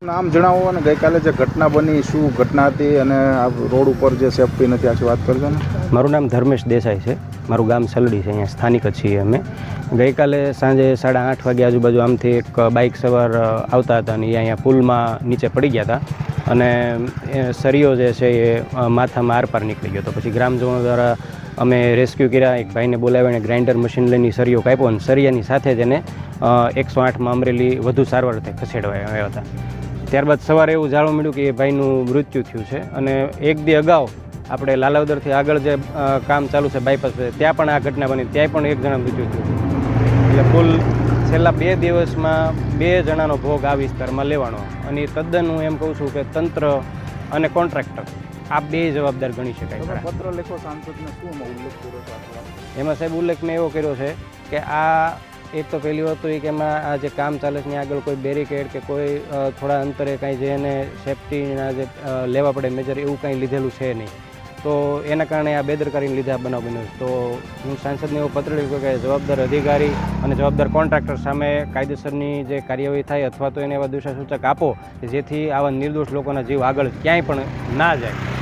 નામ જણાવો અને ગઈકાલે જે ઘટના બની શું ઘટના હતી અને આ રોડ ઉપર જે સેફટી નથી આછી વાત કરજો ને. મારું નામ ધર્મેશ દેસાઈ છે, મારું ગામ સલડી છે, અહીંયા સ્થાનિક જ છીએ અમે. ગઈકાલે સાંજે 8:30 વાગે આજુબાજુ આમથી એક બાઇક સવાર આવતા હતા અને એ અહીંયા પુલમાં નીચે પડી ગયા હતા અને સરિયો જે છે એ માથામાં આરપાર નીકળી ગયો હતો. પછી ગ્રામજનો દ્વારા અમે રેસ્ક્યુ કર્યા, એક ભાઈને બોલાવીને ગ્રાઇન્ડર મશીન લઈને સરિયો કાપ્યો અને સરિયાની સાથે જ એને 108માં અમરેલી વધુ સારવાર અર્થે ખસેડવા આવ્યા હતા. ત્યારબાદ સવારે એવું જાણવા મળ્યું કે એ ભાઈનું મૃત્યુ થયું છે અને એક દી અગાઉ આપણે લાલાવદરથી આગળ જે કામ ચાલુ છે બાયપાસ, ત્યાં પણ આ ઘટના બની, ત્યાંય પણ એક જણા મૃત્યુ થયું છે. એટલે કુલ છેલ્લા 2 દિવસમાં 2 જણાનો ભોગ આ વિસ્તારમાં લેવાનો અને એ તદ્દન હું એમ કહું છું કે તંત્ર અને કોન્ટ્રાક્ટર આ 2 જવાબદાર ગણી શકાય. પત્ર લેખો સાંસદને શું ઉલ્લેખ કર્યો છે? એમાં સાહેબ ઉલ્લેખ મેં એવો કર્યો છે કે આ એક તો પહેલી વાત તો એ કે એમાં આ જે કામ ચાલે છે આગળ કોઈ બેરિકેડ કે કોઈ થોડા અંતરે કાંઈ જે એને સેફટીના જે લેવા પડે મેજર એવું કાંઈ લીધેલું છે નહીં. તો એના કારણે આ બેદરકારીને લીધે આ બનાવ બન્યો. તો હું સાંસદને એવો પત્ર લખ્યો કે જવાબદાર અધિકારી અને જવાબદાર કોન્ટ્રાક્ટર સામે કાયદેસરની જે કાર્યવાહી થાય અથવા તો એને એવા દિશાસૂચક આપો કે જેથી આવા નિર્દોષ લોકોના જીવ આગળ ક્યાંય પણ ના જાય.